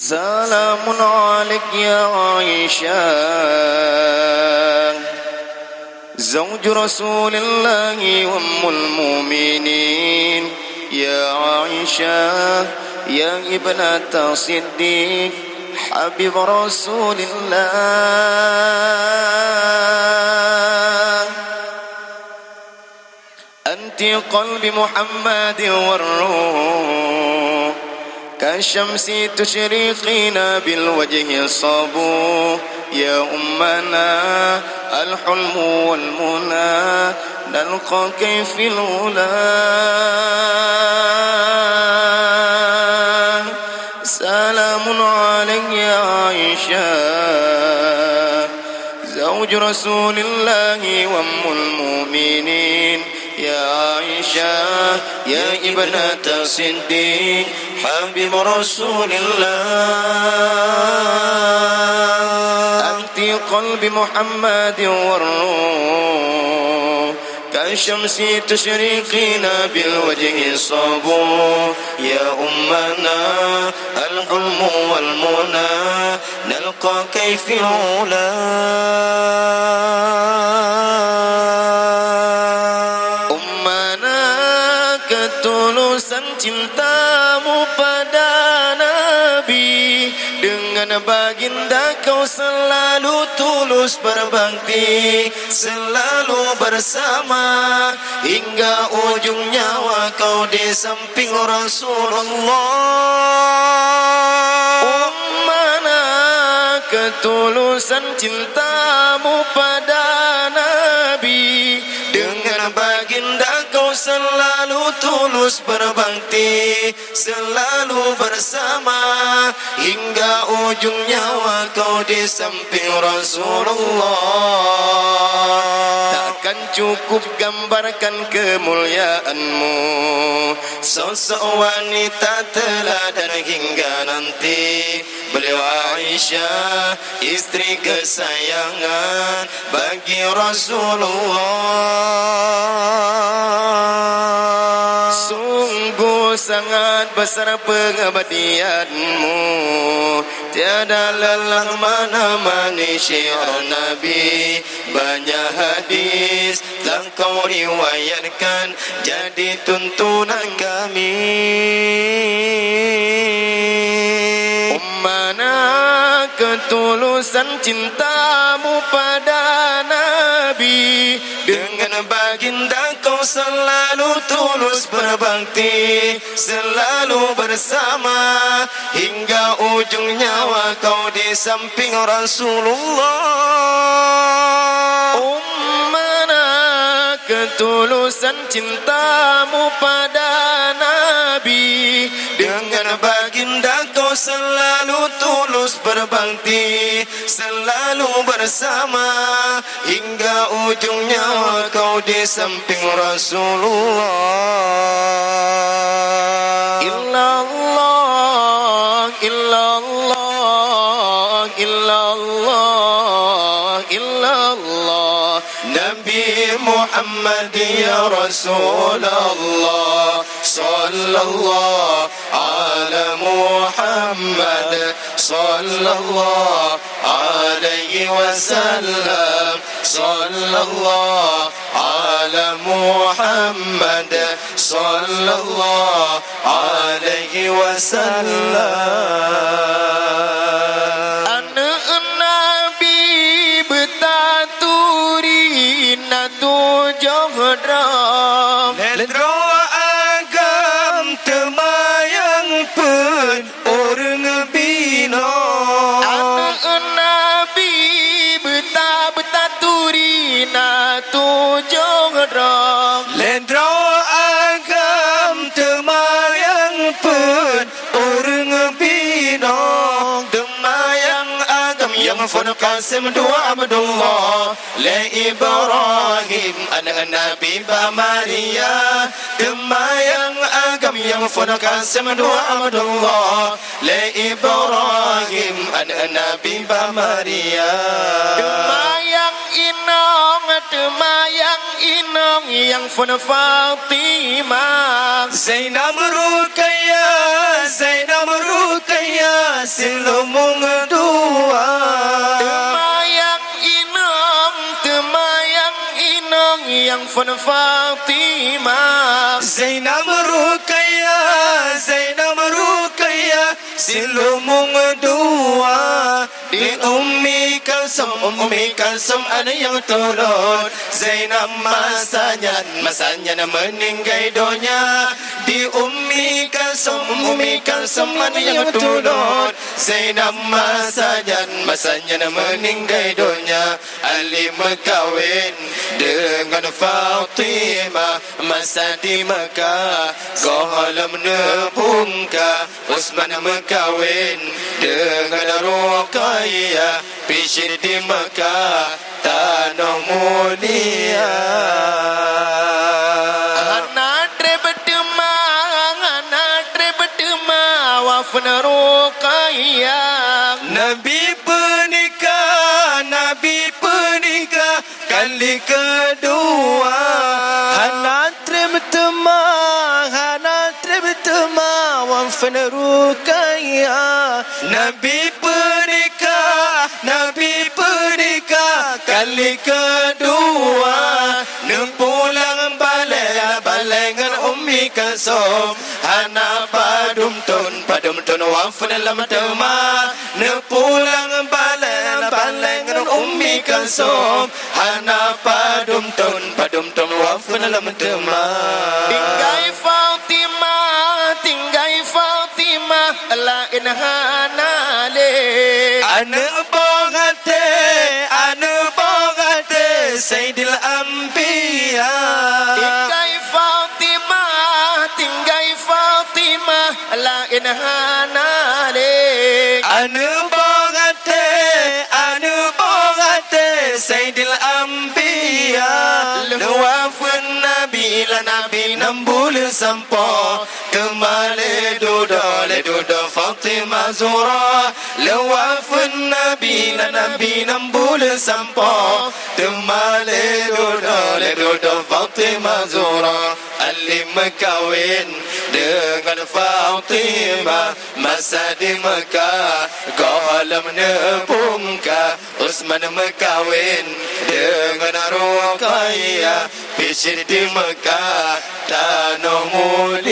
سلام عليك يا عائشة زوج رسول الله وأم المؤمنين يا عائشة يا ابنة صديق حبيب رسول الله أنت قلب محمد والروح كالشمس تشرقين بالوجه الصبوح يا أمنا الحلم والمنى نلقاك في العلا سلام عليك يا عائشة زوج رسول الله وأم المؤمنين يا عائشة يا ابنة صديق حبيب رسول الله أنت قلب محمد والروح كالشمس تشرقين بالوجه الصبوح يا أمنا الحلم والمنى نلقاك في العلا ketulusan cintamu pada Nabi, dengan baginda kau selalu tulus berbakti, selalu bersama hingga ujung nyawa kau di samping Rasulullah. Mana ketulusan cintamu pada Nabi, dengan baginda kau selalu tulus berbakti, selalu bersama hingga ujung nyawa kau di samping Rasulullah. Takkan cukup gambarkan kemuliaanmu, sosok wanita teladan hingga nanti. Beliau Aisyah, istri kesayangan bagi Rasulullah. Sungguh sangat besar pengabdianmu, tiada lelah mana-mana syiar Nabi. Banyak hadis telah kau riwayatkan jadi tuntunan kami. Mana ketulusan cintamu pada Nabi, dengan baginda kau selalu tulus berbakti, selalu bersama hingga ujung nyawa kau di samping Rasulullah. Mana ketulusan cintamu pada Nabi, dengan baginda kau selalu tulus berbakti, selalu bersama hingga ujung nyawa kau di samping Rasulullah. Illallah, illallah, illallah, illallah, Nabi Muhammad ya Rasulullah. Sallallahu ala Muhammad, sallallahu alaihi wasallam, sallallahu ala Muhammad, sallallahu alaihi wasallam. Anak Nabi betaturi natu johdram lendro agam temayang pen orang bina. Anak Nabi betaturi natu johdram lendro agam temayang pen orang bina. Temayang agam yang fun Qasim dua Abdullah le Ibrahim anak Nabi ba Maria. Temayang agam yang fun Qasim dua Abdullah le Ibrahim anak Nabi ba Maria. Temayang inong, temayang inong yang fun Fatimah. Zainab Ruqayyah, Zainab Ruqayyah silumung dua. Temayang inong yang Fun Fatimah. Zainab Ruqayyah silumung dua. Di Ummi Kalsum ada yang turun. Zainab masanya meninggal dunia. Di Ummi Kalsum ada yang turun. Zainab masanya meninggal dunia. Ali berkahwin dengan Fatimah masa di Mekah. Qahalam nebungka Utsman berkahwin dengan Ruqayyah. Bishir di Mekah tanah mulia. Anak bertema wafan Ruqayyah. Nabi pernikah kali kedua. Hana bertema wafan Ruqayyah. Nabi pernikah kali kedua. Nempulang balai dengan Ummi Kalsum. Hana padum tun wafan lam tema. Nempulang balai dengan Ummi Kalsum. Hana padum tun wafan lam tema. Tinggai Fatimah la inhana le. Ane bogate Sayyidil Anbiya. Tinggai Fatimah la inhana le. Ane bogate Sayyidil Anbiya. Lewafun Nabi nambul sampo. Kemale duda Fatimah Zura. Lewafun Nabi nambul sampo. Kemale duda Fatimah Zura. Ali berkahwin dengan Fatimah masa di Mekah. Qahalam nebungka Utsman berkahwin dengan Ruqayyah. Bishir di Mekah tanah mulia.